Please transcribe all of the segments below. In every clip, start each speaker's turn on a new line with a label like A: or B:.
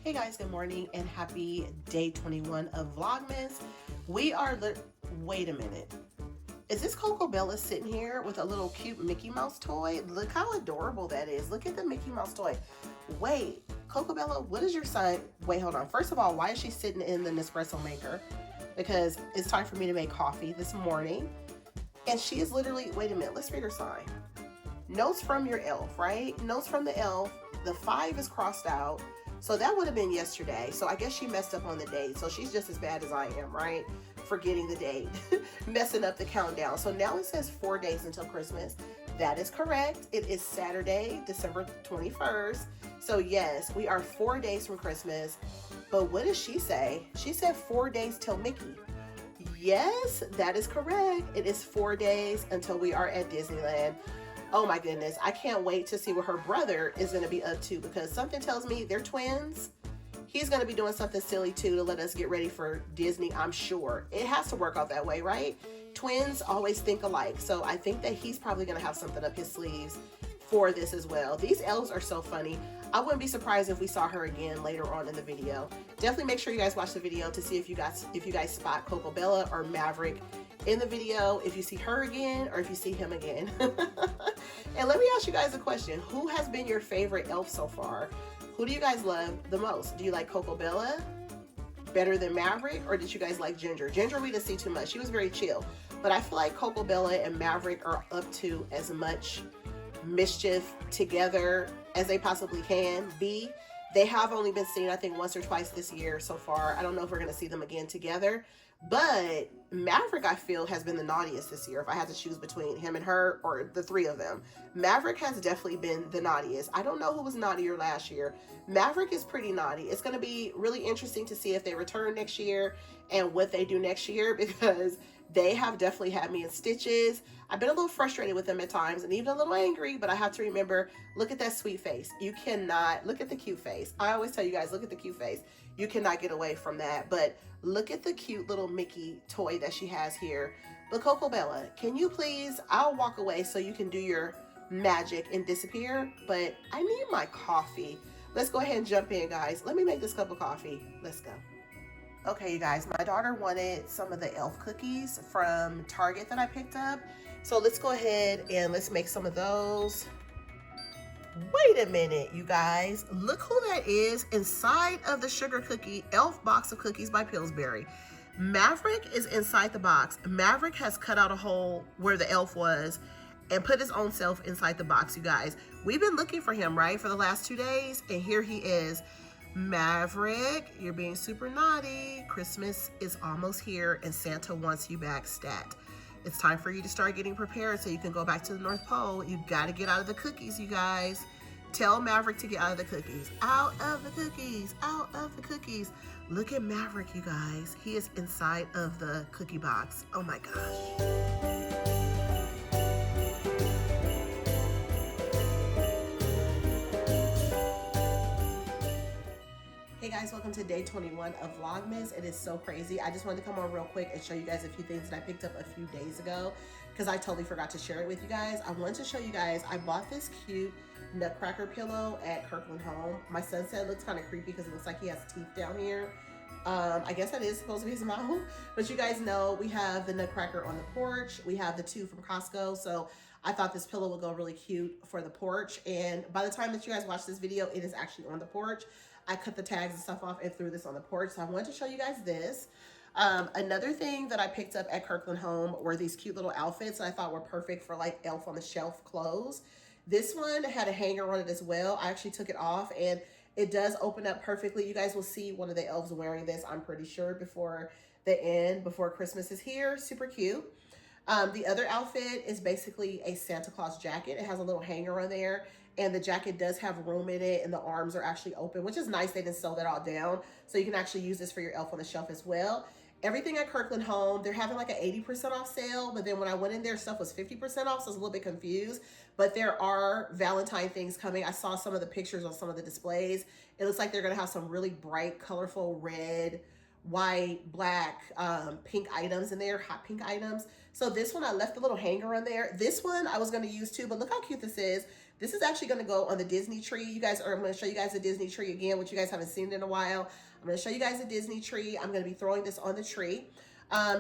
A: Hey guys, good morning and happy day 21 of Vlogmas. Wait a minute. Is this Coco Bella sitting here with a little cute Mickey Mouse toy? Look how adorable that is. Look at the Mickey Mouse toy. Wait, Coco Bella, what is your sign? Wait, hold on. First of all, why is she sitting in the Nespresso maker? Because it's time for me to make coffee this morning. And she is literally, wait a minute, let's read her sign. Notes from your elf, right? Notes from the elf. The 5 is crossed out. So that would have been yesterday. So I guess she messed up on the date. So she's just as bad as I am, right? Forgetting the date, messing up the countdown. So now it says 4 days until Christmas. That is correct. It is Saturday, December 21st. So yes, we are 4 days from Christmas. But what does she say? She said 4 days till Mickey. Yes, that is correct. It is 4 days until we are at Disneyland. Oh my goodness, I can't wait to see what her brother is going to be up to, because something tells me they're twins. He's going to be doing something silly too to let us get ready for Disney, I'm sure. It has to work out that way, right? Twins always think alike. So I think that he's probably going to have something up his sleeves for this as well. These elves are so funny. I wouldn't be surprised if we saw her again later on in the video. Definitely make sure you guys watch the video to see if you guys spot Coco Bella or Maverick in the video, if you see her again or if you see him again. And let me ask you guys a question. Who has been your favorite elf so far? Who do you guys love the most? Do you like Coco Bella better than Maverick, or did you guys like Ginger? Ginger we didn't see too much. She was very chill. But I feel like Coco Bella and Maverick are up to as much mischief together as they possibly can be. They have only been seen, I think, once or twice this year so far. I don't know if we're going to see them again together. But Maverick, I feel, has been the naughtiest this year. If I had to choose between him and her or the three of them, Maverick has definitely been the naughtiest. I don't know who was naughtier last year. Maverick is pretty naughty. It's going to be really interesting to see if they return next year and what they do next year, because they have definitely had me in stitches. I've been a little frustrated with them at times and even a little angry, but I have to remember, look at that sweet face. You cannot, look at the cute face. I always tell you guys, look at the cute face. You cannot get away from that. But look at the cute little Mickey toy that she has here. But Coco Bella, can you please, I'll walk away so you can do your magic and disappear, but I need my coffee. Let's go ahead and jump in, guys. Let me make this cup of coffee. Let's go. Okay, you guys, my daughter wanted some of the elf cookies from Target that I picked up. So let's go ahead and let's make some of those. Wait a minute, you guys. Look who that is inside of the sugar cookie elf box of cookies by Pillsbury. Maverick is inside the box. Maverick has cut out a hole where the elf was and put his own self inside the box, you guys. We've been looking for him, right, for the last 2 days, and here he is. Maverick, you're being super naughty. Christmas is almost here and Santa wants you back stat. It's time for you to start getting prepared so you can go back to the North Pole. You got to get out of the cookies, you guys. Tell Maverick to get out of the cookies. Out of the cookies. Out of the cookies. Look at Maverick, you guys. He is inside of the cookie box. Oh my gosh. Hey guys, welcome to day 21 of Vlogmas. It is so crazy. I just wanted to come on real quick and show you guys a few things that I picked up a few days ago because I totally forgot to share it with you guys. I wanted to show you guys, I bought this cute nutcracker pillow at Kirkland Home. My son said it looks kind of creepy because it looks like he has teeth down here. I guess that is supposed to be his mouth, but you guys know we have the nutcracker on the porch. We have the 2 from Costco, so I thought this pillow would go really cute for the porch. And by the time that you guys watch this video, it is actually on the porch. I cut the tags and stuff off and threw this on the porch. So I wanted to show you guys this. Another thing that I picked up at Kirkland Home were these cute little outfits that I thought were perfect for like elf on the shelf clothes. This one had a hanger on it as well. I actually took it off and it does open up perfectly. You guys will see one of the elves wearing this, I'm pretty sure, before the end, before Christmas is here. Super cute. The other outfit is basically a Santa Claus jacket. It has a little hanger on there, and the jacket does have room in it, and the arms are actually open, which is nice. They didn't sew that all down, so you can actually use this for your elf on the shelf as well. Everything at Kirkland Home, they're having like an 80% off sale, but then when I went in there, stuff was 50% off, so I was a little bit confused. But there are Valentine things coming. I saw some of the pictures on some of the displays. It looks like they're gonna have some really bright, colorful red, white, black, pink items in there, hot pink items. So this one, I left a little hanger on there. This one I was gonna use too, but look how cute this is. This is actually going to go on the Disney tree. I'm going to show you guys the Disney tree again, which you guys haven't seen in a while. I'm going to show you guys the Disney tree. I'm going to be throwing this on the tree.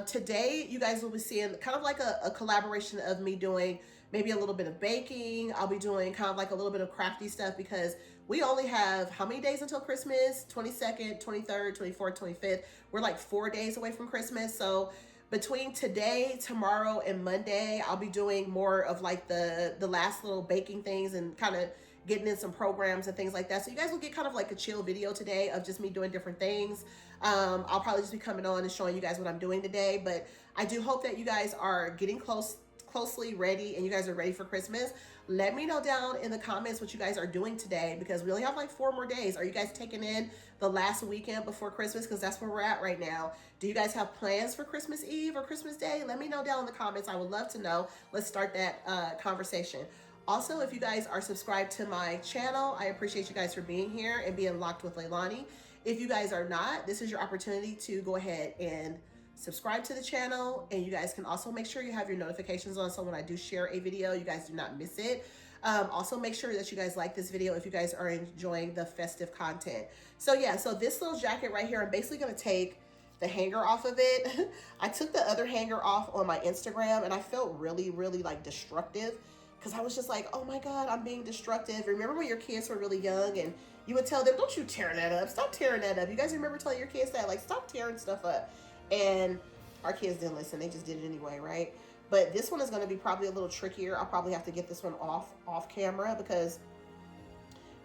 A: Today, you guys will be seeing kind of like a collaboration of me doing maybe a little bit of baking. I'll be doing kind of like a little bit of crafty stuff because we only have how many days until Christmas? 22nd, 23rd, 24th, 25th. We're like 4 days away from Christmas. So between today, tomorrow, and Monday, I'll be doing more of like the last little baking things and kind of getting in some programs and things like that. So you guys will get kind of like a chill video today of just me doing different things. I'll probably just be coming on and showing you guys what I'm doing today. But I do hope that you guys are getting closely ready and you guys are ready for Christmas. Let me know down in the comments what you guys are doing today because we only have like 4 more days. Are you guys taking in the last weekend before Christmas? Because that's where we're at right now. Do you guys have plans for Christmas Eve or Christmas Day? Let me know down in the comments. I would love to know. Let's start that conversation. Also, if you guys are subscribed to my channel, I appreciate you guys for being here and being locked with Leilani. If you guys are not, this is your opportunity to go ahead and subscribe to the channel, and you guys can also make sure you have your notifications on so when I do share a video, you guys do not miss it. Also make sure that you guys like this video if you guys are enjoying the festive content. So yeah, so this little jacket right here, I'm basically going to take the hanger off of it. I took the other hanger off on my Instagram and I felt really like destructive because I was just like, oh my God, I'm being destructive. Remember when your kids were really young and you would tell them, don't you tear that up, stop tearing that up. You guys remember telling your kids that, like, stop tearing stuff up. And our kids didn't listen. They just did it anyway, right? But this one is going to be probably a little trickier. I'll probably have to get this one off camera because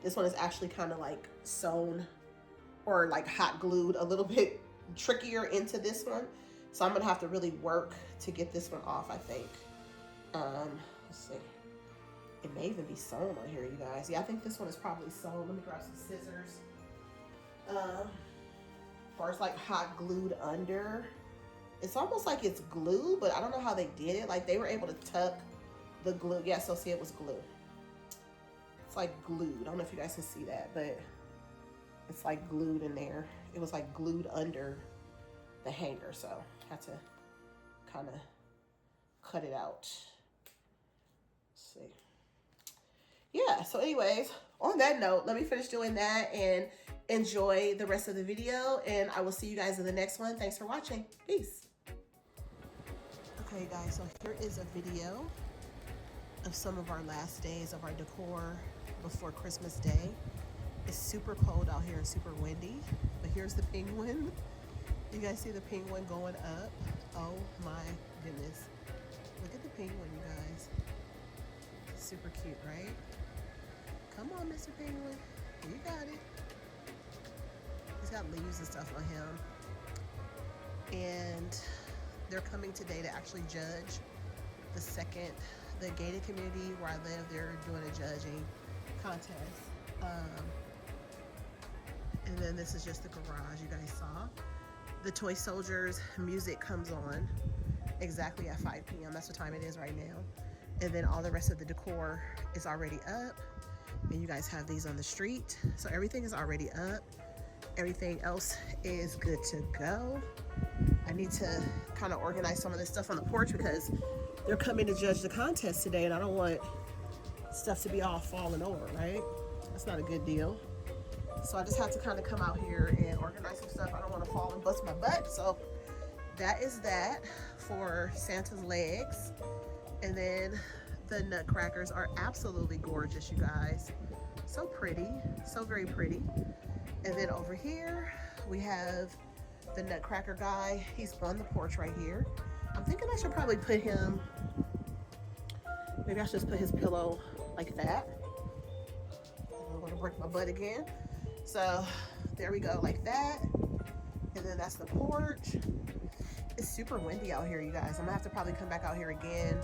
A: this one is actually kind of like sewn or like hot glued a little bit trickier into this one. So I'm going to have to really work to get this one off, I think. Let's see. It may even be sewn on here, you guys. Yeah, I think this one is probably sewn. Let me grab some scissors. Or it's like hot glued under. It's almost like it's glue, but I don't know how they did it. Like they were able to tuck the glue. Yeah, so see, it was glue. It's like glued. I don't know if you guys can see that, but it's like glued in there. It was like glued under the hanger, so I had to kind of cut it out. Let's see. Yeah, so anyways, on that note, let me finish doing that and enjoy the rest of the video, and I will see you guys in the next one. Thanks for watching. Peace. Okay guys, so here is a video of some of our last days of our decor before Christmas Day. It's super cold out here and super windy, but here's the penguin. You guys see the penguin going up? Oh my goodness. Look at the penguin, you guys. Super cute, right? Come on, Mr. Penguin. You got it. He's got leaves and stuff on him. And they're coming today to actually judge the gated community where I live. They're doing a judging contest. And then this is just the garage you guys saw. The Toy Soldiers music comes on exactly at 5 p.m. That's what time it is right now. And then all the rest of the decor is already up. And you guys have these on the street. So everything is already up. Everything else is good to go. I need to kind of organize some of this stuff on the porch because they're coming to judge the contest today and I don't want stuff to be all falling over, right? That's not a good deal. So I just have to kind of come out here and organize some stuff. I don't want to fall and bust my butt. So that is that for Santa's legs. And then the nutcrackers are absolutely gorgeous, you guys. So pretty, so very pretty. And then over here, we have the nutcracker guy. He's on the porch right here. I'm thinking I should probably put him, maybe I should just put his pillow like that. I'm gonna break my butt again. So there we go, like that. And then that's the porch. It's super windy out here, you guys. I'm gonna have to probably come back out here again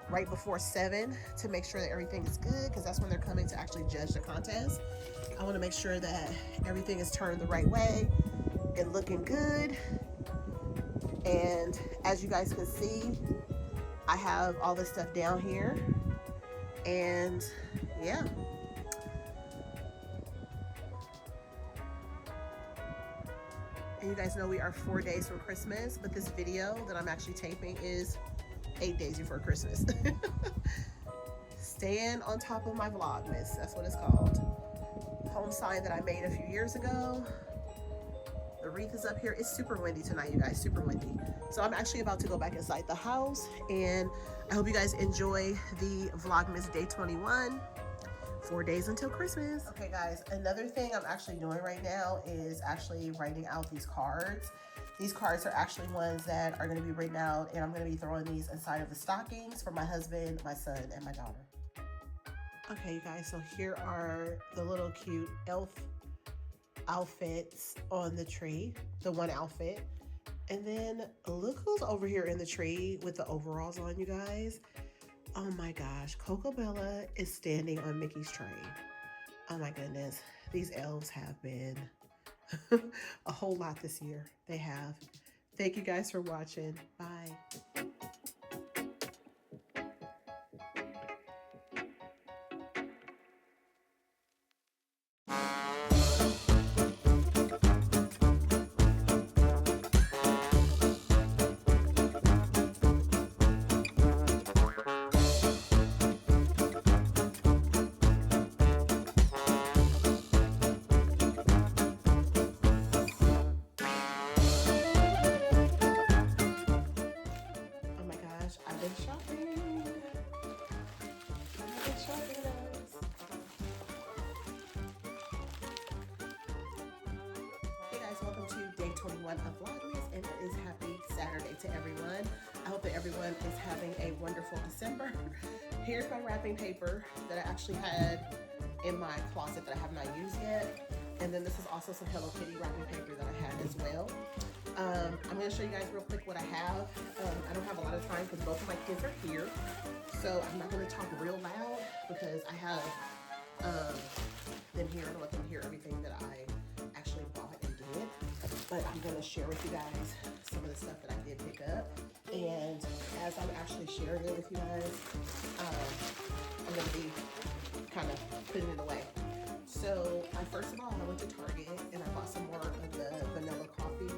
A: right before 7 to make sure that everything is good because that's when they're coming to actually judge the contest. I want to make sure that everything is turned the right way and looking good. And as you guys can see, I have all this stuff down here. And yeah. And you guys know we are 4 days from Christmas, but this video that I'm actually taping is 8 days before Christmas. stand on top of my Vlogmas. That's what it's called. Home sign that I made a few years ago. The wreath is up here. It's super windy tonight, you guys, super windy. So I'm actually about to go back inside the house, and I hope you guys enjoy the Vlogmas day 21. 4 days until Christmas. Okay guys, another thing I'm actually doing right now is actually writing out these cards. These cards are actually ones that are going to be written out, and I'm going to be throwing these inside of the stockings for my husband, my son, and my daughter. Okay you guys, so here are the little cute elf outfits on the tree, the one outfit. And then look who's over here in the tree with the overalls on, you guys. Oh my gosh, Coco Bella is standing on Mickey's train. Oh my goodness, these elves have been a whole lot this year. They have. Thank you guys for watching. Bye. Welcome to day 21 of Vlogmas, and it is happy Saturday to everyone. I hope that everyone is having a wonderful December. Here's my wrapping paper that I actually had in my closet that I have not used yet. And then this is also some Hello Kitty wrapping paper that I had as well. I'm going to show you guys real quick what I have. I don't have a lot of time because both of my kids are here. So I'm not going to talk real loud because I have them here to let them hear everything that I actually bought and did. But I'm going to share with you guys some of the stuff that I did pick up. And as I'm actually sharing it with you guys, I'm going to be kind of putting it away. So first of all, I went to Target and I bought some more of the vanilla coffee.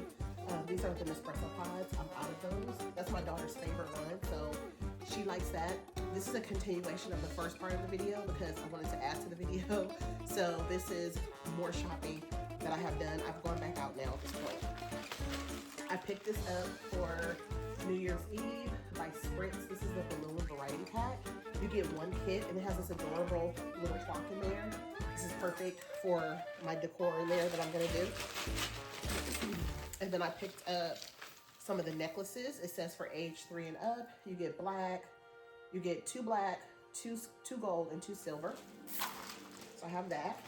A: These are the Nespresso pods. I'm out of those. That's my daughter's favorite one, so she likes that. This is a continuation of the first part of the video because I wanted to add to the video. So this is more shopping that I have done. I've gone back out now at this point. I picked this up for New Year's Eve by Spritz. This is the balloon variety pack. You get one kit and it has this adorable little clock in there. This is perfect for my decor in there that I'm gonna do. And then I picked up some of the necklaces. It says for age 3 and up. You get black, you get 2 black, two gold, and 2 silver. So I have that.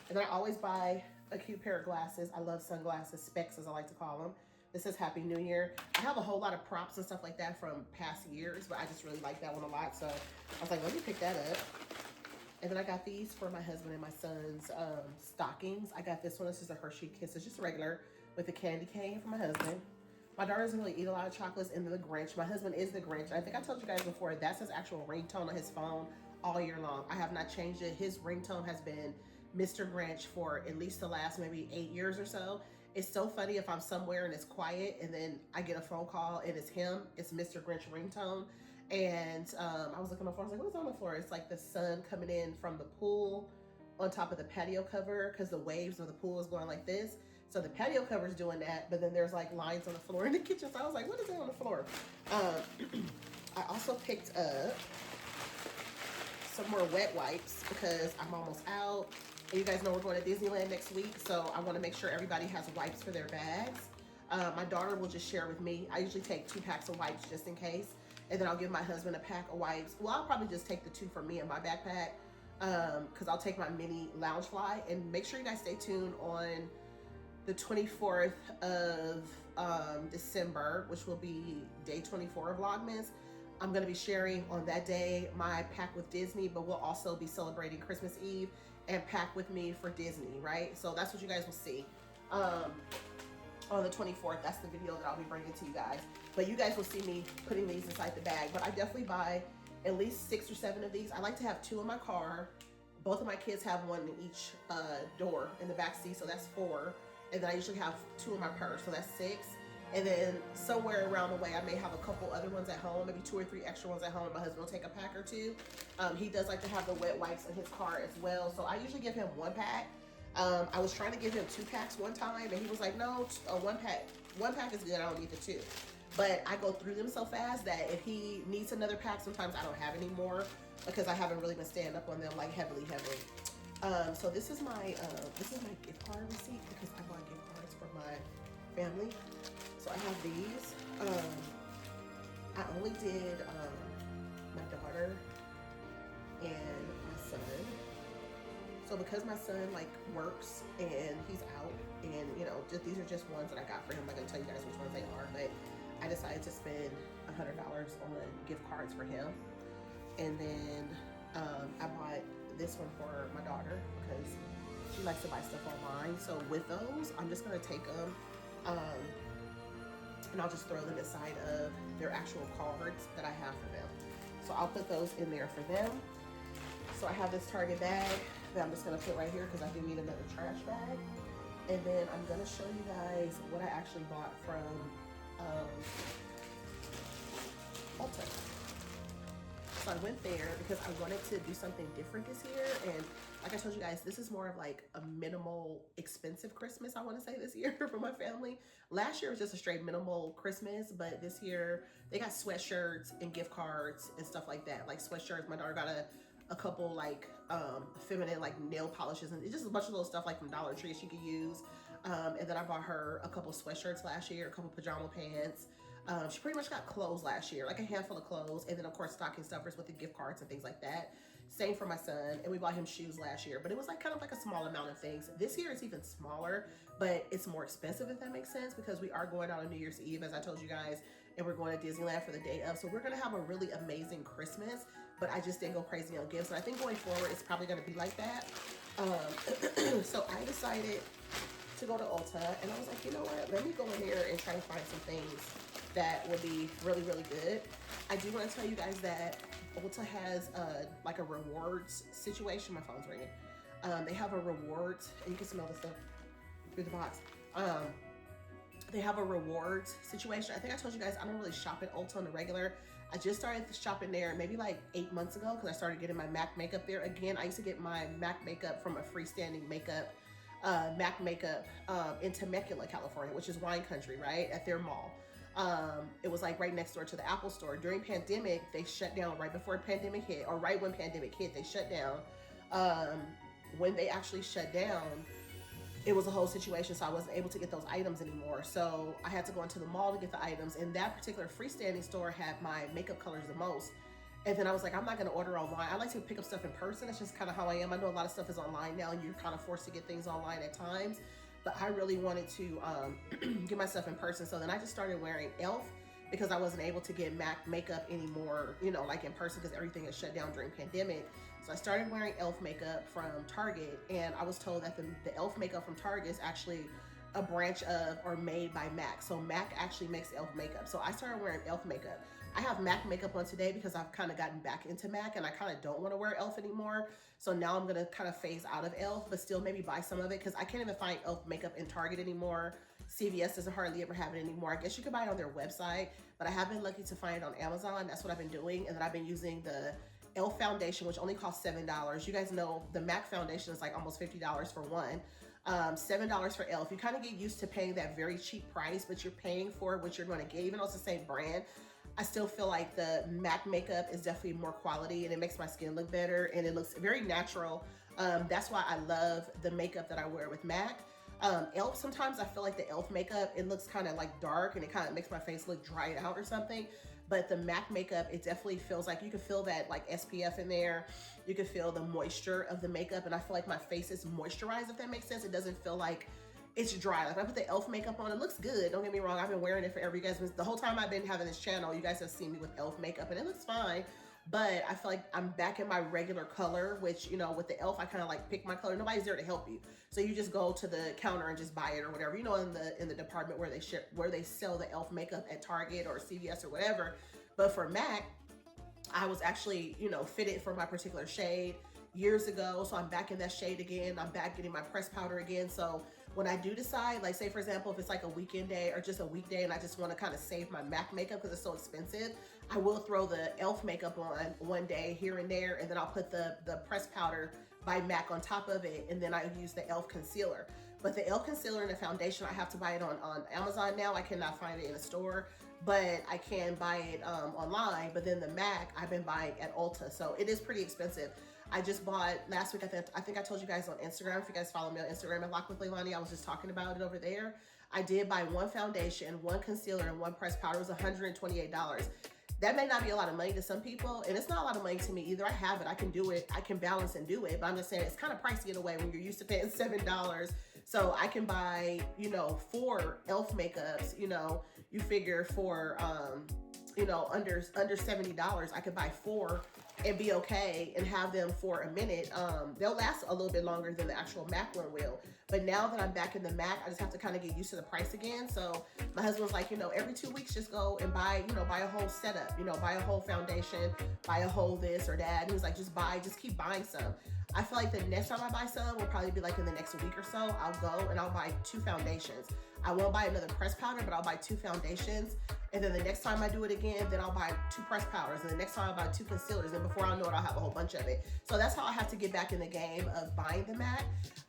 A: And then I always buy a cute pair of glasses. I love sunglasses, specs as I like to call them. This says Happy New Year. I have a whole lot of props and stuff like that from past years, but I just really like that one a lot. So I was like, let me pick that up. And then I got these for my husband and my son's stockings. I got this one. This is a Hershey Kisses, just regular, with a candy cane for my husband. My daughter doesn't really eat a lot of chocolates, and the Grinch. My husband is the Grinch. I think I told you guys before, that's his actual ringtone on his phone all year long. I have not changed it. His ringtone has been Mr. Grinch for at least the last maybe 8 years or so. It's so funny if I'm somewhere and it's quiet and then I get a phone call and it's him. It's Mr. Grinch ringtone. And I was looking on the floor. I was like, what is on the floor? It's like the sun coming in from the pool on top of the patio cover because the waves of the pool is going like this. So the patio cover is doing that, but then there's like lines on the floor in the kitchen. So I was like, what is that on the floor? I also picked up some more wet wipes because I'm almost out. And you guys know we're going to Disneyland next week, so I want to make sure everybody has wipes for their bags. My daughter will just share with me. I usually take 2 packs of wipes just in case, and then I'll give my husband a pack of wipes. Well, I'll probably just take the 2 for me in my backpack because I'll take my mini Loungefly. And make sure you guys stay tuned on the 24th of December, which will be day 24 of Vlogmas. I'm going to be sharing on that day my pack with Disney, but we'll also be celebrating Christmas Eve and pack with me for Disney, right? So that's what you guys will see on the 24th. That's the video that I'll be bringing to you guys. But you guys will see me putting these inside the bag. But I definitely buy at least 6 or 7 of these. I like to have 2 in my car. Both of my kids have 1 in each door in the back seat, so that's 4. And then I usually have 2 in my purse, so that's 6. And then somewhere around the way, I may have a couple other ones at home, maybe 2 or 3 extra ones at home. My husband will take a pack or two. He does like to have the wet wipes in his car as well. So I usually give him 1 pack. I was trying to give him 2 packs one time, and he was like, no, 1 pack. 1 pack is good, I don't need the 2. But I go through them so fast that if he needs another pack, sometimes I don't have any more because I haven't really been staying up on them like heavily. So this is my gift card receipt because I bought gift cards for my family. So I have these. I only did my daughter and my son. So because my son like works and he's out, and you know, these are just ones that I got for him. I'm not gonna tell you guys which ones they are, but I decided to spend $100 on gift cards for him. And then I bought this one for my daughter because she likes to buy stuff online. So with those, I'm just gonna take them and I'll just throw them inside of their actual cards that I have for them. So I'll put those in there for them. So I have this Target bag that I'm just gonna put right here because I do need another trash bag. And then I'm gonna show you guys what I actually bought from Ulta. So I went there because I wanted to do something different this year. And like I told you guys, this is more of like a minimal expensive Christmas, I want to say, this year for my family. Last year was just a straight minimal Christmas, but this year they got sweatshirts and gift cards and stuff like that. Like sweatshirts, my daughter got a couple like feminine like nail polishes and just a bunch of little stuff like from Dollar Tree she could use. And then I bought her a couple sweatshirts last year, a couple pajama pants. She pretty much got clothes last year, like a handful of clothes, and then of course stocking stuffers with the gift cards and things like that. Same for my son, and we bought him shoes last year, but it was like kind of like a small amount of things. This year it's even smaller, but it's more expensive, if that makes sense, because we are going out on New Year's Eve, as I told you guys, and we're going to Disneyland for the day of. So we're gonna have a really amazing Christmas, but I just didn't go crazy on gifts. And I think going forward, it's probably gonna be like that. So I decided to go to Ulta, and I was like, you know what? Let me go in here and try to find some things that will be really, really good. I do want to tell you guys that Ulta has like a rewards situation. My phone's ringing. They have a rewards, and you can smell the stuff through the box. They have a rewards situation. I think I told you guys I don't really shop at Ulta on the regular. I just started shopping there maybe like 8 months ago because I started getting my MAC makeup there again. I used to get my MAC makeup from a freestanding makeup, MAC makeup in Temecula, California, which is wine country, right? At their mall. It was like right next door to the Apple store. During pandemic, they shut down right before pandemic hit, or right when pandemic hit, they shut down. When they actually shut down, it was a whole situation, so I wasn't able to get those items anymore. So I had to go into the mall to get the items, and that particular freestanding store had my makeup colors the most. And then I was like, I'm not gonna order online. I like to pick up stuff in person. That's just kind of how I am. I know a lot of stuff is online now, and you're kind of forced to get things online at times. But I really wanted to get myself in person. So then I just started wearing e.l.f. because I wasn't able to get MAC makeup anymore, you know, like in person because everything is shut down during pandemic. So I started wearing e.l.f. makeup from Target, and I was told that the e.l.f. makeup from Target is actually a branch of or made by MAC. So MAC actually makes e.l.f. makeup. So I started wearing e.l.f. makeup. I have MAC makeup on today because I've kind of gotten back into MAC, and I kind of don't want to wear e.l.f. anymore. So now I'm going to kind of phase out of e.l.f., but still maybe buy some of it because I can't even find e.l.f. makeup in Target anymore. CVS doesn't hardly ever have it anymore. I guess you can buy it on their website, but I have been lucky to find it on Amazon. That's what I've been doing. And then I've been using the e.l.f. foundation, which only costs $7. You guys know the MAC foundation is like almost $50 for one. $7 for e.l.f. You kind of get used to paying that very cheap price, but you're paying for what you're going to get, even though it's the same brand. I still feel like the MAC makeup is definitely more quality, and it makes my skin look better, and it looks very natural. That's why I love the makeup that I wear with MAC. e.l.f. sometimes I feel like the e.l.f. makeup, it looks kind of like dark, and it kind of makes my face look dried out or something. But the MAC makeup, it definitely feels like you can feel that like SPF in there. You can feel the moisture of the makeup, and I feel like my face is moisturized, if that makes sense. It doesn't feel like it's dry. Like, if I put the e.l.f. makeup on, it looks good. Don't get me wrong. I've been wearing it forever. You guys, the whole time I've been having this channel, you guys have seen me with e.l.f. makeup, and it looks fine. But I feel like I'm back in my regular color, which, you know, with the e.l.f., I kind of like pick my color. Nobody's there to help you. So you just go to the counter and just buy it or whatever. You know, in the department where they sell the e.l.f. makeup at Target or CVS or whatever. But for MAC, I was actually, you know, fitted for my particular shade. years ago. So I'm back in that shade again. I'm back getting my pressed powder again. So when I do decide, like say for example, if it's like a weekend day or just a weekday and I just want to kind of save my MAC makeup because it's so expensive, I will throw the e.l.f. makeup on one day here and there, and then I'll put the pressed powder by MAC on top of it, and then I use the e.l.f. concealer. But the e.l.f. concealer and the foundation, I have to buy it on Amazon now. I cannot find it in a store, but I can buy it online. But then the MAC, I've been buying at Ulta, so it is pretty expensive. I just bought last week, I think I told you guys on Instagram, if you guys follow me on Instagram at Lock with Leilani, I was just talking about it over there. I did buy one foundation, one concealer, and one pressed powder. It was $128. That may not be a lot of money to some people, and it's not a lot of money to me either. I have it, I can do it, I can balance and do it, but I'm just saying it's kind of pricey in a way when you're used to paying $7. So I can buy, you know, 4 e.l.f. makeups, you know, you figure for, you know, under $70, I could buy 4 and be okay and have them for a minute. They'll last a little bit longer than the actual MAC one will. But now that I'm back in the MAC, I just have to kind of get used to the price again. So my husband was like, you know, every 2 weeks, just go and buy, you know, buy a whole setup, you know, buy a whole foundation, buy a whole this or that. And he was like, just keep buying some. I feel like the next time I buy some will probably be like in the next week or so. I'll go and I'll buy 2 foundations. I won't buy another pressed powder, but I'll buy 2 foundations. And then the next time I do it again, then I'll buy 2 pressed powders. And the next time I'll buy 2 concealers. And before I know it, I'll have a whole bunch of it. So that's how I have to get back in the game of buying the MAC.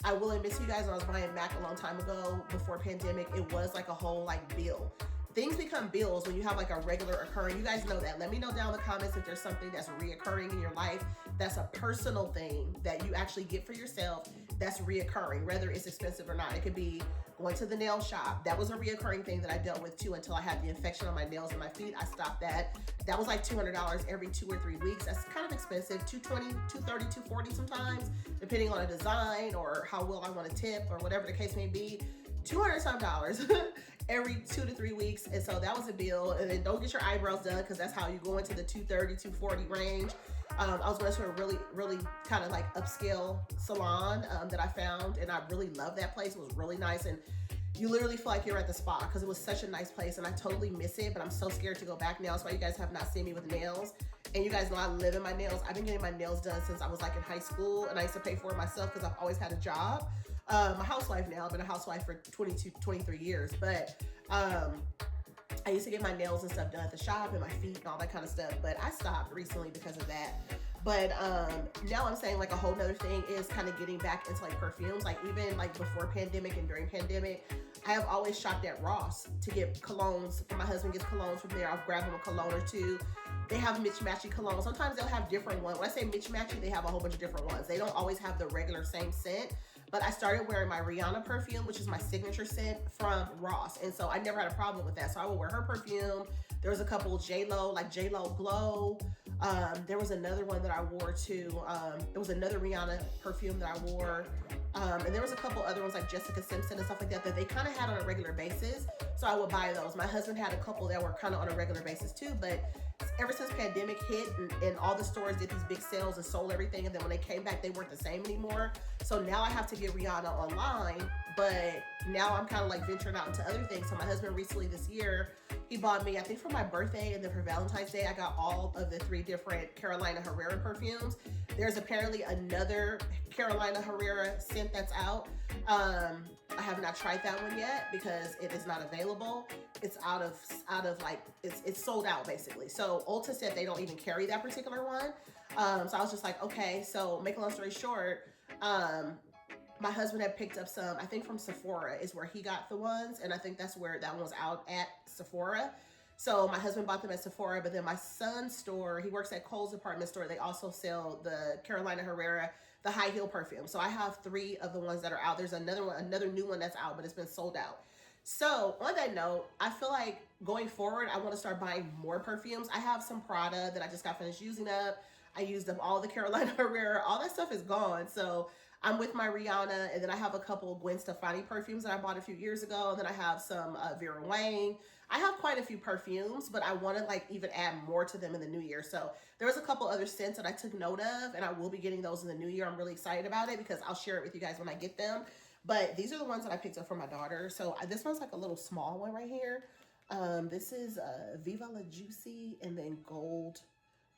A: I will admit to you guys, when I was buying MAC a long time ago, before pandemic, it was like a whole like bill. Things become bills when you have like a regular occurring. You guys know that. Let me know down in the comments if there's something that's reoccurring in your life, that's a personal thing that you actually get for yourself that's reoccurring, whether it's expensive or not. It could be going to the nail shop. That was a reoccurring thing that I dealt with too until I had the infection on my nails and my feet. I stopped that. That was like $200 every 2 or 3 weeks. That's kind of expensive. $220, $230, $240 sometimes, depending on a design or how well I want to tip or whatever the case may be. $200 some dollars every 2 to 3 weeks. And so that was a bill. And then don't get your eyebrows done, because that's how you go into the $230, $240 range. I was going to a really kind of like upscale salon that I found, and I really loved that place. It was really nice, and you literally feel like you're at the spa because it was such a nice place, and I totally miss it, but I'm so scared to go back now. That's why you guys have not seen me with nails. And you guys know I live in my nails. I've been getting my nails done since I was like in high school, and I used to pay for it myself because I've always had a job. I'm a housewife now. I've been a housewife for 22, 23 years, but I used to get my nails and stuff done at the shop and my feet and all that kind of stuff, but I stopped recently because of that. But now I'm saying like a whole nother thing is kind of getting back into like perfumes. Like even like before pandemic and during pandemic, I have always shopped at Ross to get colognes. My husband gets colognes from there. I'll grab him a cologne or 2. They have mismatchy colognes. Sometimes they'll have different ones. When I say mismatchy, they have a whole bunch of different ones. They don't always have the regular same scent. But I started wearing my Rihanna perfume, which is my signature scent, from Ross. And so I never had a problem with that. So I would wear her perfume. There was a couple J.Lo, like J.Lo Glow. There was another one that I wore too. There was another Rihanna perfume that I wore. And there was a couple other ones like Jessica Simpson and stuff like that they kind of had on a regular basis. So I would buy those. My husband had a couple that were kind of on a regular basis too, but ever since pandemic hit and all the stores did these big sales and sold everything, and then when they came back, they weren't the same anymore. So now I have to get Rihanna online, but now I'm kind of like venturing out into other things. So my husband recently this year, he bought me, I think for my birthday and then for Valentine's Day, I got all of the 3 different Carolina Herrera perfumes. There's apparently another Carolina Herrera scent that's out. I have not tried that one yet because it is not available. It's out of like, it's sold out basically. So Ulta said they don't even carry that particular one. So I was just like, okay. So make a long story short, my husband had picked up some, I think from Sephora is where he got the ones. And I think that's where that one was out at Sephora. So my husband bought them at Sephora, but then my son's store, he works at Kohl's department store. They also sell the Carolina Herrera, the high heel perfume. So I have 3 of the ones that are out. There's another one, another new one that's out, but it's been sold out. So on that note, I feel like going forward, I want to start buying more perfumes. I have some Prada that I just got finished using up. I used up all the Carolina Herrera. All that stuff is gone. So I'm with my Rihanna, and then I have a couple Gwen Stefani perfumes that I bought a few years ago, and then I have some Vera Wang. I have quite a few perfumes, but I want to like even add more to them in the new year. So there was a couple other scents that I took note of, and I will be getting those in the new year. I'm really excited about it because I'll share it with you guys when I get them. But these are the ones that I picked up for my daughter. So this one's like a little small one right here. This is Viva La Juicy and then Gold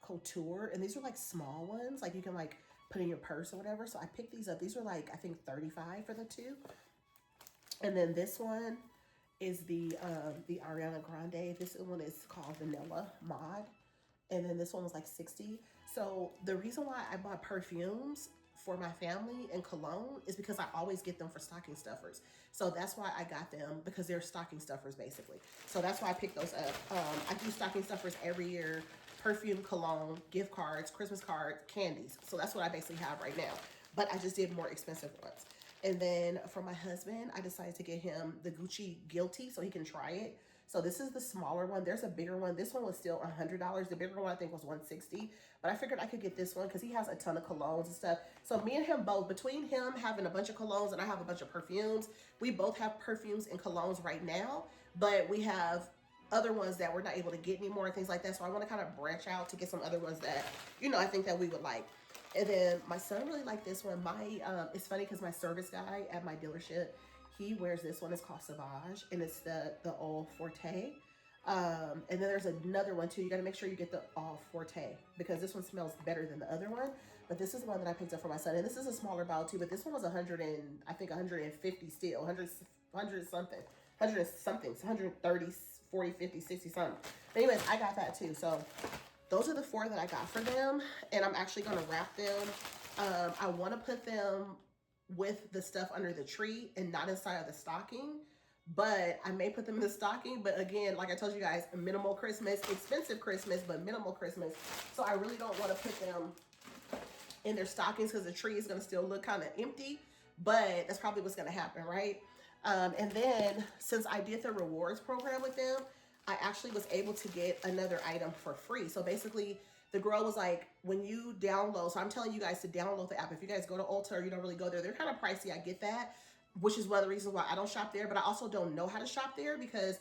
A: Couture, and these are like small ones. Like you can like put in your purse or whatever. So I picked these up. These were like, I think 35 for the two. And then this one is the Ariana Grande. This one is called Vanilla Mod. And then this one was like 60. So the reason why I bought perfumes for my family and cologne is because I always get them for stocking stuffers. So that's why I got them, because they're stocking stuffers basically. So that's why I picked those up. I do stocking stuffers every year: perfume, cologne, gift cards, Christmas cards, candies. So that's what I basically have right now. But I just did more expensive ones. And then for my husband, I decided to get him the Gucci Guilty so he can try it. So this is the smaller one. There's a bigger one. This one was still $100. The bigger one I think was $160. But I figured I could get this one because he has a ton of colognes and stuff. So me and him both, between him having a bunch of colognes and I have a bunch of perfumes, we both have perfumes and colognes right now. But we have other ones that we're not able to get anymore and things like that. So I want to kind of branch out to get some other ones that, you know, I think that we would like. And then my son really liked this one. It's funny because my service guy at my dealership, he wears this one. It's called Sauvage, and it's the Eau Forte. And then there's another one too. You got to make sure you get the Eau Forte because this one smells better than the other one. But this is the one that I picked up for my son, and this is a smaller bottle too. But this one was 100 and I think 150 still, 100 something, 100 something, 130, 40, 50, 60 something. But anyways, I got that too. So those are the 4 that I got for them, and I'm actually going to wrap them. I want to put them with the stuff under the tree and not inside of the stocking, but I may put them in the stocking. But again, like I told you guys, minimal Christmas, expensive Christmas, but minimal Christmas. So I really don't want to put them in their stockings because the tree is going to still look kind of empty, but that's probably what's going to happen, right? And then since I did the rewards program with them, I actually was able to get another item for free. So basically, the girl was like, when you download, so I'm telling you guys to download the app. If you guys go to Ulta or you don't really go there, they're kind of pricey. I get that, which is one of the reasons why I don't shop there. But I also don't know how to shop there because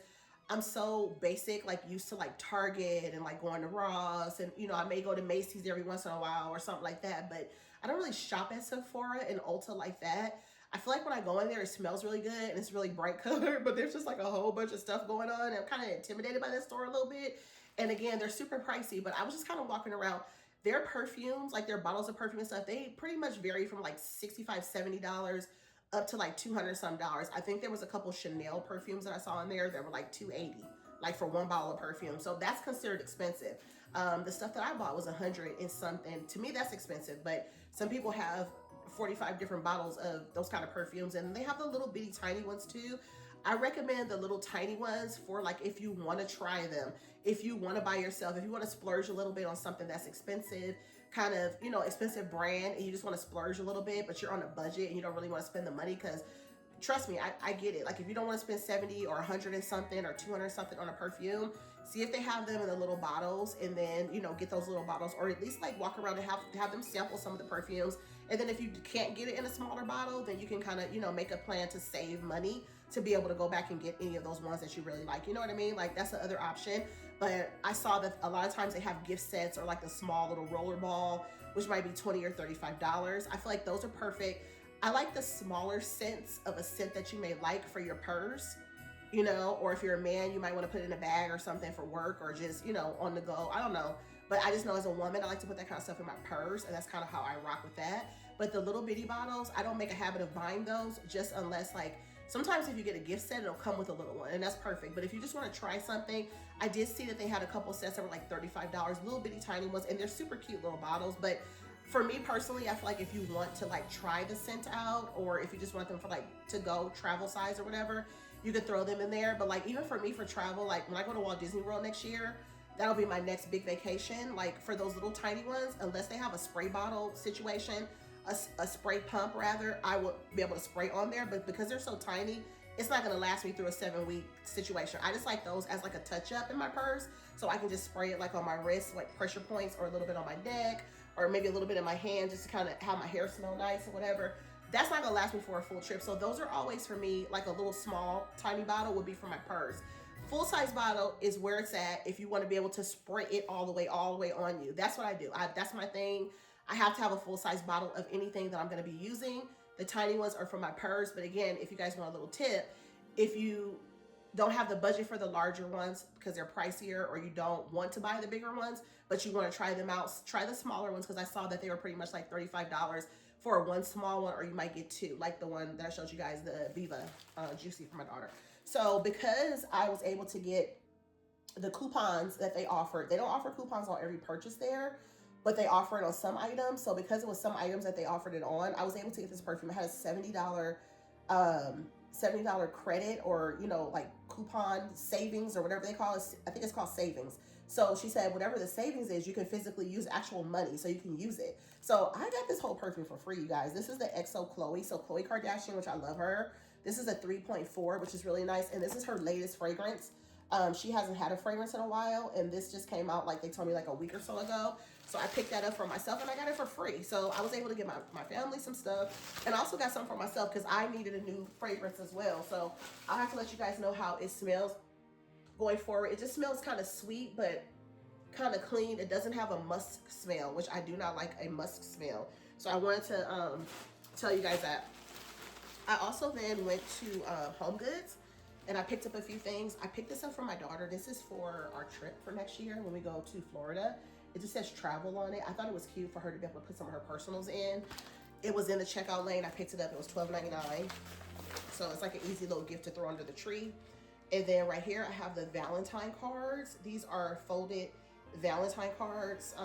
A: I'm so basic, like used to like Target and like going to Ross. And, you know, I may go to Macy's every once in a while or something like that. But I don't really shop at Sephora and Ulta like that. I feel like when I go in there, it smells really good and it's really bright color, but there's just like a whole bunch of stuff going on. And I'm kind of intimidated by that store a little bit. And again, they're super pricey, but I was just kind of walking around. Their perfumes, like their bottles of perfume and stuff, they pretty much vary from like $65, $70 up to like $200 some dollars. I think there was a couple Chanel perfumes that I saw in there that were like $280, like for one bottle of perfume. So that's considered expensive. The stuff that I bought was $100 and something. To me, that's expensive, but some people have 45 different bottles of those kind of perfumes, and they have the little bitty tiny ones too. I recommend the little tiny ones for like if you want to try them, if you want to buy yourself, if you want to splurge a little bit on something that's expensive, kind of, you know, expensive brand, and you just want to splurge a little bit, but you're on a budget and you don't really want to spend the money. Because trust me, I get it. Like if you don't want to spend 70 or 100 and something or 200 something on a perfume, see if they have them in the little bottles, and then, you know, get those little bottles, or at least like walk around and have them sample some of the perfumes. And then if you can't get it in a smaller bottle, then you can kind of, you know, make a plan to save money to be able to go back and get any of those ones that you really like. You know what I mean? Like that's the other option. But I saw that a lot of times they have gift sets or like a small little roller ball, which might be $20 or $35. I feel like those are perfect. I like the smaller scents of a scent that you may like for your purse, you know, or if you're a man, you might want to put it in a bag or something for work, or just, you know, on the go. I don't know. But I just know as a woman, I like to put that kind of stuff in my purse, and that's kind of how I rock with that. But the little bitty bottles, I don't make a habit of buying those, just unless like, sometimes if you get a gift set, it'll come with a little one, and that's perfect. But if you just want to try something, I did see that they had a couple sets that were like $35, little bitty tiny ones, and they're super cute little bottles. But for me personally, I feel like if you want to like try the scent out, or if you just want them for like to go travel size or whatever, you could throw them in there. But like even for me for travel, like when I go to Walt Disney World next year, that'll be my next big vacation. Like for those little tiny ones, unless they have a spray bottle situation, a spray pump rather, I will be able to spray on there. But because they're so tiny, it's not gonna last me through a 7-week situation. I just like those as like a touch up in my purse, so I can just spray it like on my wrist, like pressure points, or a little bit on my neck, or maybe a little bit in my hand, just to kind of have my hair smell nice or whatever. That's not gonna last me for a full trip. So those are always for me, like a little small tiny bottle would be for my purse. Full size bottle is where it's at if you want to be able to spray it all the way on you. That's what I do. That's my thing. I have to have a full size bottle of anything that I'm going to be using. The tiny ones are for my purse. But again, if you guys want a little tip, if you don't have the budget for the larger ones because they're pricier, or you don't want to buy the bigger ones, but you want to try them out, try the smaller ones, because I saw that they were pretty much like $35 for one small one, or you might get two, like the one that I showed you guys, the Viva Juicy for my daughter. So because I was able to get the coupons that they offered, they don't offer coupons on every purchase there, but they offer it on some items. So because it was some items that they offered it on, I was able to get this perfume. It had a $70 credit, or, you know, like coupon savings or whatever they call it. I think it's called savings. So she said whatever the savings is, you can physically use actual money, so you can use it. So I got this whole perfume for free, you guys. This is the XO Chloe. So Khloe Kardashian, which I love her. This is a 3.4, which is really nice. And this is her latest fragrance. She hasn't had a fragrance in a while, and this just came out, like they told me, like a week or so ago. So I picked that up for myself, and I got it for free. So I was able to get my family some stuff, and I also got some for myself because I needed a new fragrance as well. So I'll have to let you guys know how it smells going forward. It just smells kind of sweet, but kind of clean. It doesn't have a musk smell, which I do not like a musk smell. So I wanted to tell you guys that. I also then went to Home Goods, and I picked up a few things. I picked this up for my daughter. This is for our trip for next year when we go to Florida. It just says travel on it. I thought it was cute for her to be able to put some of her personals in. It was in the checkout lane. I picked it up. It was $12.99. So it's like an easy little gift to throw under the tree. And then right here, I have the Valentine cards. These are folded Valentine cards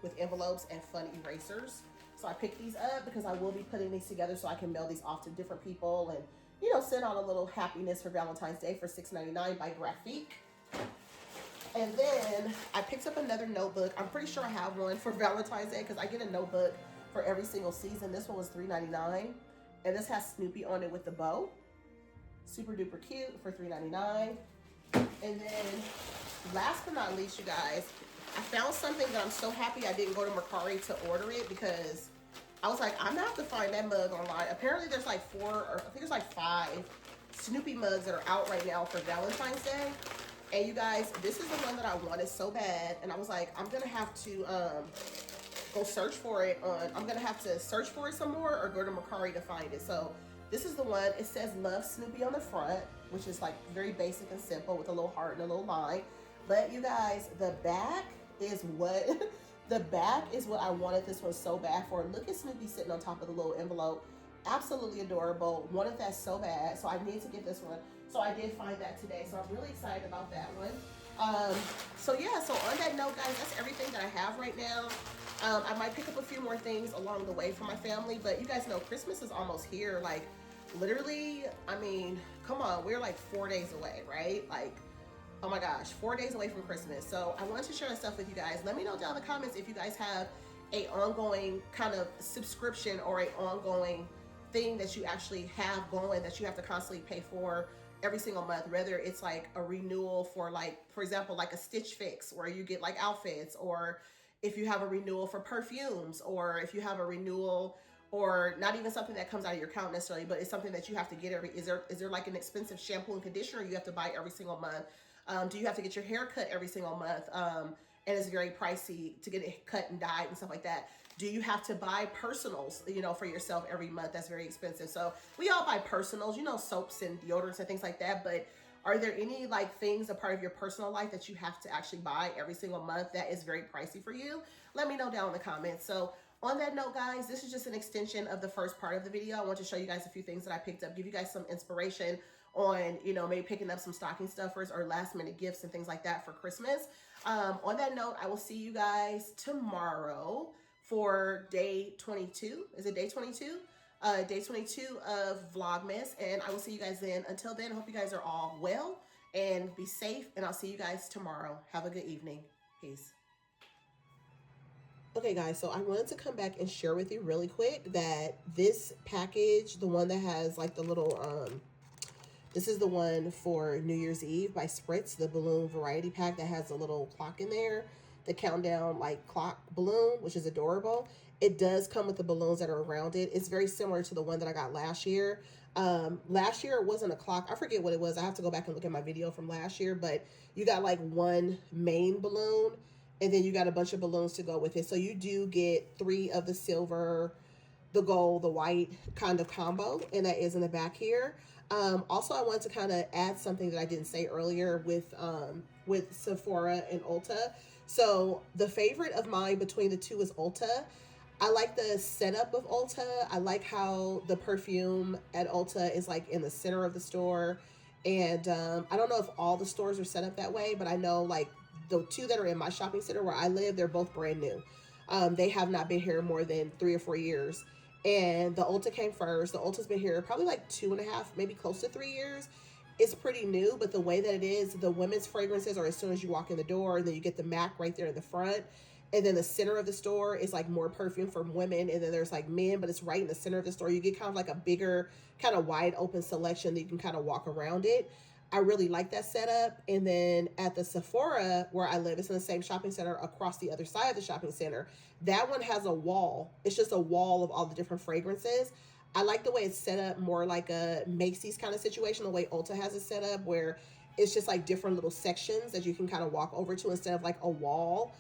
A: with envelopes and fun erasers. So I picked these up because I will be putting these together so I can mail these off to different people and, you know, send out a little happiness for Valentine's Day for $6.99 by Graphique. And then I picked up another notebook. I'm pretty sure I have one for Valentine's Day because I get a notebook for every single season. This one was $3.99. And this has Snoopy on it with the bow. Super duper cute for $3.99. And then last but not least, you guys, I found something that I'm so happy I didn't go to Mercari to order it, because I was like, I'm gonna have to find that mug online. Apparently there's like 4, or I think there's like 5 Snoopy mugs that are out right now for Valentine's Day. And you guys, this is the one that I wanted so bad. And I was like, I'm gonna have to go search for it I'm gonna have to search for it some more, or go to Mercari to find it. So this is the one. It says Love Snoopy on the front, which is like very basic and simple with a little heart and a little line. But you guys, the back is what the back is what I wanted this one so bad for. Look at Snoopy sitting on top of the little envelope. Absolutely adorable. Wanted that so bad, so I need to get this one. So I did find that today, so I'm really excited about that one. So yeah, so on that note, guys, that's everything that I have right now. I might pick up a few more things along the way for my family, but you guys know Christmas is almost here. Like, literally, I mean, come on, we're like 4 days away, right? Like, oh my gosh, 4 days away from Christmas. So I wanted to share that stuff with you guys. Let me know down in the comments if you guys have a ongoing kind of subscription or a ongoing thing that you actually have going that you have to constantly pay for every single month, whether it's like a renewal for, like, for example, like a Stitch Fix where you get like outfits, or if you have a renewal for perfumes, or if you have a renewal, or not even something that comes out of your account necessarily, but it's something that you have to get is there like an expensive shampoo and conditioner you have to buy every single month? Do you have to get your hair cut every single month? And it's very pricey to get it cut and dyed and stuff like that. Do you have to buy personals, you know, for yourself every month? That's very expensive. So we all buy personals, you know, soaps and deodorants and things like that. But are there any like things a part of your personal life that you have to actually buy every single month that is very pricey for you? Let me know down in the comments. So on that note, guys, this is just an extension of the first part of the video. I want to show you guys a few things that I picked up, give you guys some inspiration on, you know, maybe picking up some stocking stuffers or last minute gifts and things like that for Christmas. On that note, I will see you guys tomorrow for day 22. Is it day 22? Day 22 of Vlogmas, and I will see you guys then. Until then, I hope you guys are all well and be safe, and I'll see you guys tomorrow. Have a good evening. Peace. Okay, guys, so I wanted to come back and share with you really quick that this package, the one that has like the little, this is the one for New Year's Eve by Spritz, the balloon variety pack that has a little clock in there, the countdown like clock balloon, which is adorable. It does come with the balloons that are around it. It's very similar to the one that I got last year. Last year it wasn't a clock. I forget what it was. I have to go back and look at my video from last year, but you got like one main balloon and then you got a bunch of balloons to go with it. So you do get 3 of the silver the gold, the white kind of combo, and that is in the back here. Also, I wanted to kind of add something that I didn't say earlier with Sephora and Ulta. So the favorite of mine between the two is Ulta. I like the setup of Ulta. I like how the perfume at Ulta is like in the center of the store. And I don't know if all the stores are set up that way, but I know like the two that are in my shopping center where I live, they're both brand new. They have not been here more than 3 or 4 years. And the Ulta came first. The Ulta's been here probably like 2.5, maybe close to 3 years. It's pretty new, but the way that it is, the women's fragrances are as soon as you walk in the door, and then you get the MAC right there in the front. And then the center of the store is like more perfume for women, and then there's like men, but it's right in the center of the store. You get kind of like a bigger, kind of wide open selection that you can kind of walk around it. I really like that setup. And then at the Sephora where I live, it's in the same shopping center across the other side of the shopping center. That one has a wall. It's just a wall of all the different fragrances. I like the way it's set up, more like a Macy's kind of situation, the way Ulta has it set up, where it's just like different little sections that you can kind of walk over to instead of like a wall.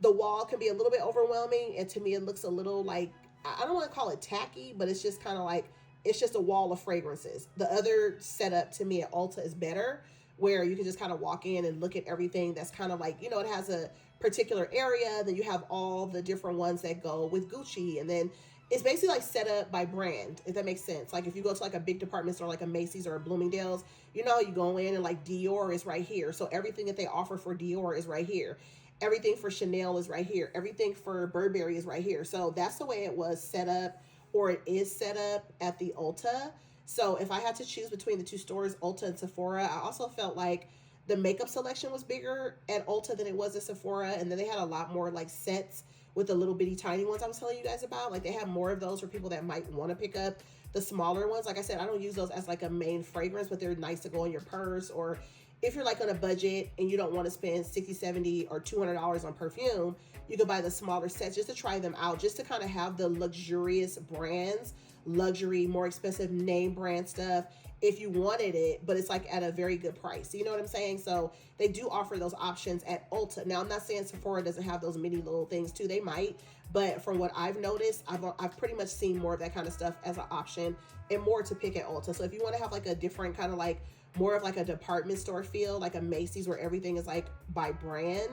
A: The wall can be a little bit overwhelming, and to me it looks a little like, I don't want to call it tacky, but it's just kind of like, it's just a wall of fragrances. The other setup to me at Ulta is better, where you can just kind of walk in and look at everything that's kind of like, it has a particular area, then you have all the different ones that go with Gucci, and then it's basically like set up by brand, if that makes sense. Like if you go to like a big department store like a Macy's or a Bloomingdale's, you go in and like Dior is right here. So everything that they offer for Dior is right here. Everything for Chanel is right here. Everything for Burberry is right here. So that's the way it was set up, or it is set up at the Ulta. So if I had to choose between the two stores, Ulta and Sephora, I also felt like the makeup selection was bigger at Ulta than it was at Sephora. And then they had a lot more like sets with the little bitty tiny ones I was telling you guys about. Like they have more of those for people that might want to pick up the smaller ones. Like I said, I don't use those as like a main fragrance, but they're nice to go in your purse, or if you're like on a budget and you don't want to spend $60, $70, or $200 on perfume, you can buy the smaller sets just to try them out, just to kind of have the luxurious brands, luxury, more expensive name brand stuff if you wanted it, but it's like at a very good price. You know what I'm saying? So they do offer those options at Ulta. Now, I'm not saying Sephora doesn't have those mini little things too. They might, but from what I've noticed, I've pretty much seen more of that kind of stuff as an option and more to pick at Ulta. So if you want to have like a different kind of like more of like a department store feel, like a Macy's where everything is like by brand,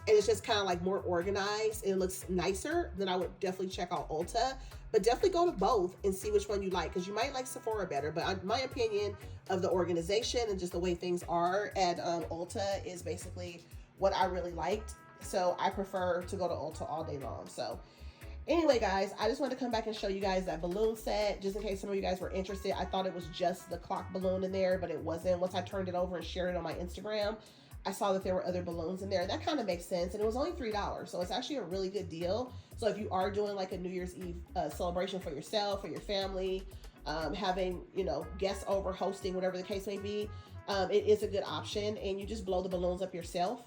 A: and it's just kind of like more organized and it looks nicer, then I would definitely check out Ulta. But definitely go to both and see which one you like, because you might like Sephora better. But my opinion of the organization and just the way things are at Ulta is basically what I really liked. So I prefer to go to Ulta all day long. So anyway, guys, I just wanted to come back and show you guys that balloon set, just in case some of you guys were interested. I thought it was just the clock balloon in there, but it wasn't. Once I turned it over and shared it on my Instagram, I saw that there were other balloons in there. That kind of makes sense. And it was only $3. So it's actually a really good deal. So if you are doing like a New Year's Eve celebration for yourself or your family, having, guests over, hosting, whatever the case may be, it is a good option. And you just blow the balloons up yourself.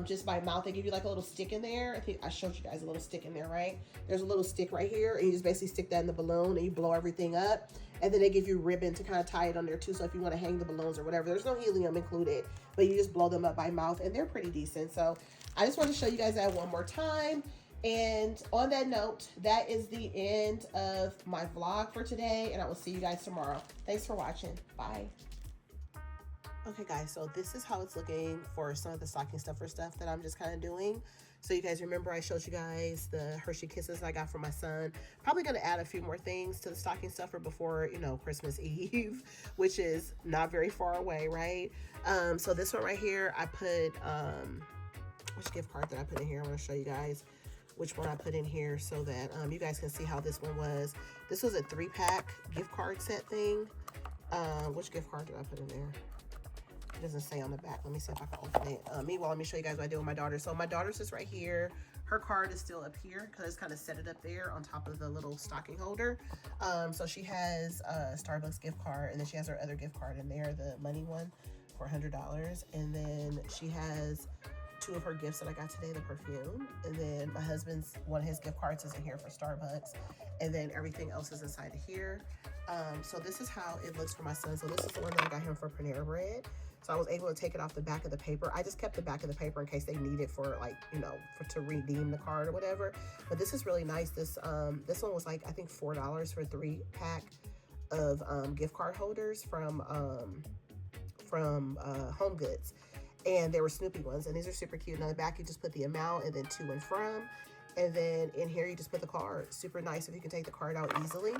A: Just by mouth. They give you like a little stick in there. I think I showed you guys a little stick in there, right? There's a little stick right here, and you just basically stick that in the balloon and you blow everything up. And then they give you ribbon to kind of tie it on there too. So if you want to hang the balloons or whatever, there's no helium included, but you just blow them up by mouth, and they're pretty decent. So I just want to show you guys that one more time. And on that note, that is the end of my vlog for today, and I will see you guys tomorrow. Thanks for watching. Bye. Okay, guys, so this is how it's looking for some of the stocking stuffer stuff that I'm just kind of doing. So you guys remember I showed you guys the Hershey Kisses I got for my son. Probably going to add a few more things to the stocking stuffer before, Christmas Eve, which is not very far away, right? So this one right here, I put, which gift card did I put in here? I'm going to show you guys which one I put in here so that you guys can see how this one was. This was a 3-pack gift card set thing. Which gift card did I put in there? It doesn't say on the back. Let me see if I can open it. Meanwhile, let me show you guys what I did with my daughter. So my daughter's is right here. Her card is still up here because I just kind of set it up there on top of the little stocking holder. So she has a Starbucks gift card, and then she has her other gift card in there, the money one for $100. And then she has two of her gifts that I got today, the perfume, and then my husband's, one of his gift cards is in here for Starbucks, and then everything else is inside of here. So this is how it looks for my son. So this is the one that I got him for Panera Bread. So I was able to take it off the back of the paper. I just kept the back of the paper in case they need it for, like, you know, to redeem the card or whatever. But this is really nice. This one was like, I think $4 for a 3-pack of gift card holders from Home Goods. And they were Snoopy ones, and these are super cute. And on the back, you just put the amount and then to and from. And then in here, you just put the card. Super nice if you can take the card out easily.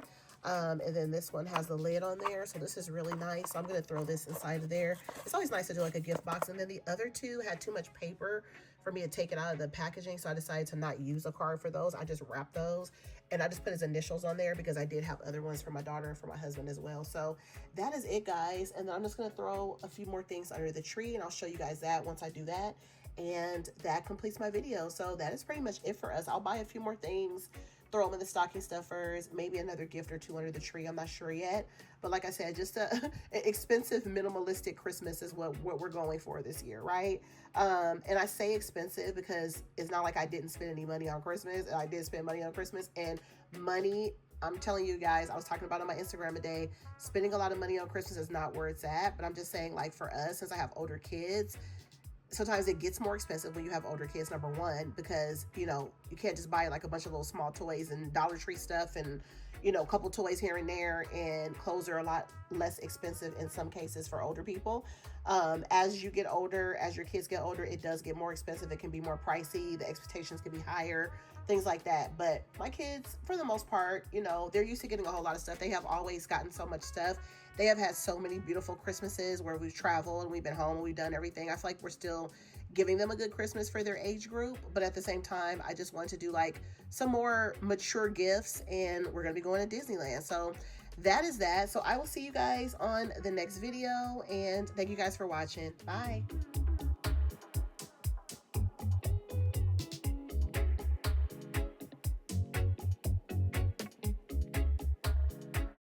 A: And then this one has the lid on there. So this is really nice. So I'm going to throw this inside of there. It's always nice to do like a gift box. And then the other two had too much paper for me to take it out of the packaging. So I decided to not use a card for those. I just wrapped those. And I just put his initials on there because I did have other ones for my daughter and for my husband as well. So that is it, guys. And then I'm just going to throw a few more things under the tree. And I'll show you guys that once I do that. And that completes my video. So that is pretty much it for us. I'll buy a few more things, throw them in the stocking stuffers, maybe another gift or two under the tree. I'm not sure yet. But like I said, just an expensive, minimalistic Christmas is what we're going for this year, right? And I say expensive because it's not like I didn't spend any money on Christmas. I did spend money on Christmas, and money, I'm telling you guys, I was talking about on my Instagram today, spending a lot of money on Christmas is not where it's at. But I'm just saying, like, for us, since I have older kids, sometimes it gets more expensive when you have older kids, number one, because, you know, you can't just buy like a bunch of little small toys and Dollar Tree stuff and, you know, a couple toys here and there, and clothes are a lot less expensive in some cases for older people. As you get older, as your kids get older, it does get more expensive. It can be more pricey. The expectations can be higher, things like that. But my kids, for the most part, you know, they're used to getting a whole lot of stuff. They have always gotten so much stuff. They have had so many beautiful Christmases where we've traveled and we've been home and we've done everything. I feel like we're still giving them a good Christmas for their age group. But at the same time, I just want to do like some more mature gifts, and we're going to be going to Disneyland. So that is that. So I will see you guys on the next video, and thank you guys for watching. Bye.